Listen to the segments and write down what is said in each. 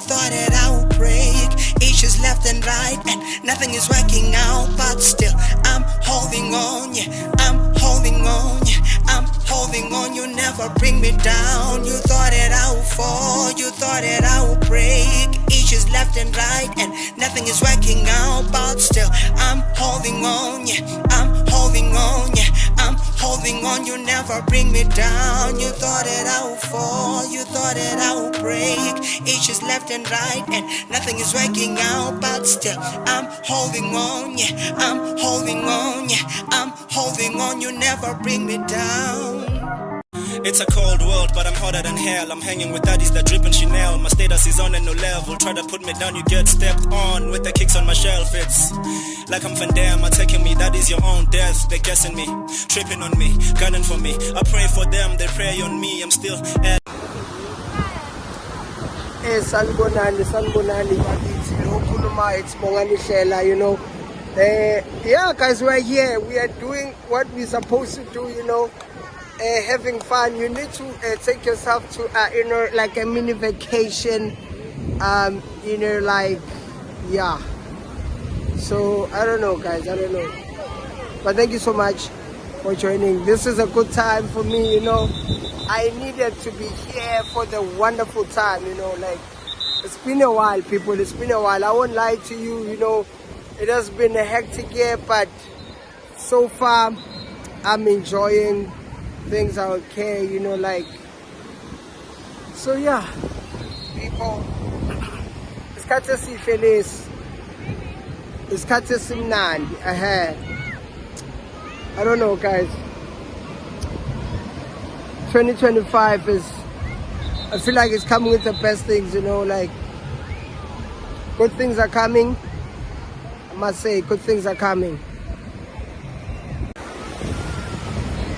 thought that I would break. Issues left and right, and nothing is working out. But still, I'm holding on, yeah. I'm holding on, yeah. I'm holding on. You never bring me down. You thought that I would fall, you thought that I would break. Issues left and right, and nothing is working out. But still, I'm holding on, yeah. I'm holding on, yeah. I'm holding on. You never bring me down. You thought that I would fall, you thought that I would break. Issues left and right, and nothing is working out. But still, I'm holding on, yeah. I'm holding on, yeah. I'm holding on. You never bring me down. It's a cold world, but I'm hotter than hell. I'm hanging with daddies that drip and Chanel. My status is on a new level. Try to put me down, you get stepped on. With the kicks on my shelf, it's like I'm Van Damme attacking me. That is your own death. They're guessing me, tripping on me, gunning for me. I pray for them, they pray on me. I'm still at sanibonani bakithi lokhuluma eTsibongani Hlela, you know. Yeah guys, we're here, we are doing what we're supposed to do, you know. Having fun. You need to take yourself to you know, like a mini vacation, you know, like, yeah. So I don't know guys, I don't know, but thank you so much for joining. This is a good time for me, you know. I needed to be here for the wonderful time, you know. Like, it's been a while, people, it's been a while. I won't lie to you, you know. It has been a hectic year, but so far I'm enjoying. Things are okay, you know, like, so yeah, people, isikhathi esihle lesi, isikhathi esimnandi. I don't know guys, 2025 is, I feel like it's coming with the best things, you know, like, good things are coming. I must say, good things are coming.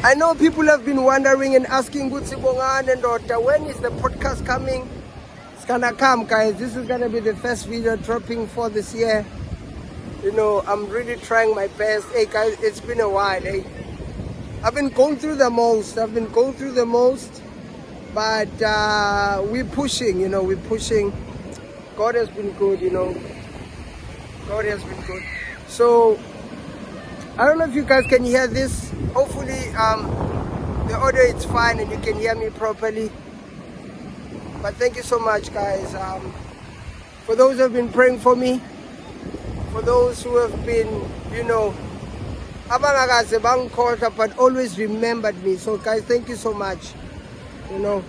I know people have been wondering and asking, when is the podcast coming? It's gonna come, guys. This is gonna be the first video dropping for this year. You know, I'm really trying my best. Hey guys, it's been a while. Hey, I've been going through the most. But we're pushing, you know, we're pushing. God has been good, you know. God has been good. So I don't know if you guys can hear this. Hopefully the audio is fine and you can hear me properly. But thank you so much guys, for those who have been praying for me, for those who have been, you know, but always remembered me. So guys, thank you so much, you know,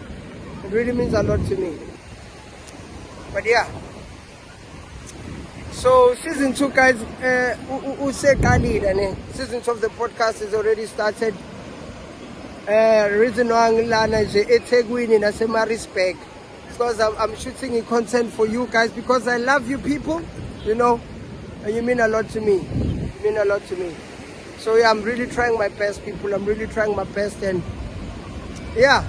it really means a lot to me. But yeah, so season 2 guys, season 2 of the podcast is already started. Reason why I'm because I'm shooting content for you guys, because I love you people, you know, and you mean a lot to me. You mean a lot to me. So yeah, I'm really trying my best, people. I'm really trying my best, and yeah,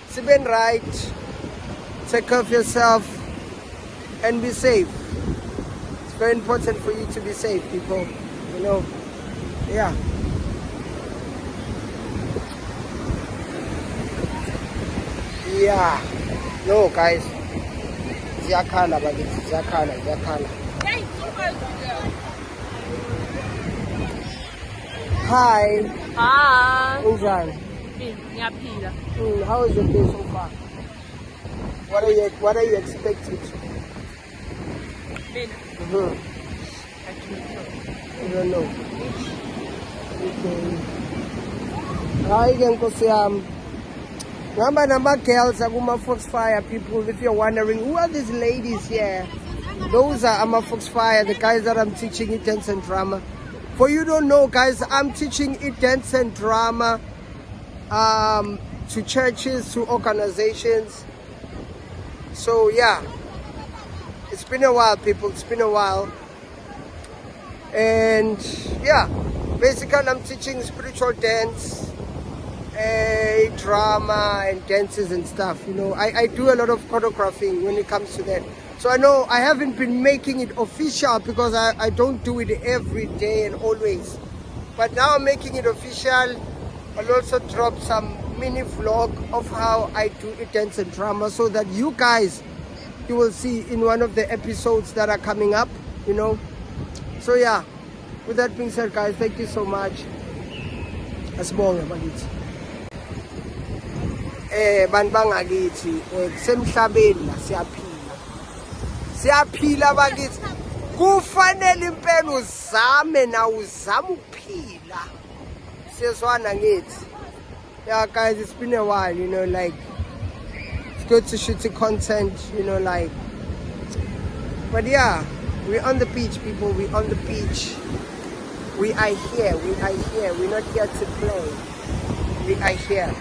it's been right. Take care of yourself and be safe. It's very important for you to be safe, people, you know. Yeah. Yeah. No, guys. Ziyakhala bakithi, ziyakhala. Hi. Hi. Unjani? Ngiyaphila. How is your day so far? What are you expecting? Mina. I don't know. Okay. Hayi ke nkosi yami. Ngamba nama girls akuma Foxfire, people. If you're wondering, who are these ladies here? Those are Ama Foxfire, the guys that I'm teaching it dance and drama. For you don't know, guys, I'm teaching it dance and drama to churches, to organizations. So yeah, it's been a while, people. It's been a while. And yeah, basically I'm teaching spiritual dance, drama and dances and stuff. You know, I do a lot of choreographing when it comes to that. So I know I haven't been making it official because I don't do it every day and always. But now I'm making it official. I'll also drop some mini vlog of how I do it dance and drama, so that you guys you will see in one of the episodes that are coming up, you know. So yeah, with that being said, guys, thank you so much. Asibonge bakithi. Bantu bangakithi kusemhlabeni la siyaphila bakithi. Kufanele impela uzame na uzama ukuphila. Siyezwana ngithi. Yeah, guys, it's been a while, you know, like it's good to shoot the content, you know, like. But yeah, we're on the beach, people. We're on the beach. We are here. We're not here to play. We are here.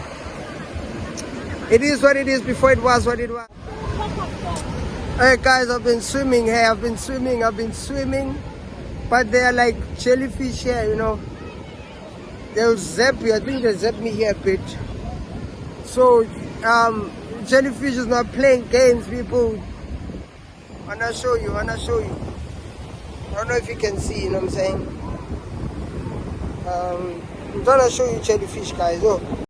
It is what it is before it was what it was. Alright guys, I've been swimming here. I've been swimming. But they are like jellyfish here, you know. They'll zap you. I think they zap me here a bit. So, jellyfish is not playing games, people. I wanna show you. I don't know if you can see, you know what I'm saying? I'm trying to show you jellyfish, guys. Oh.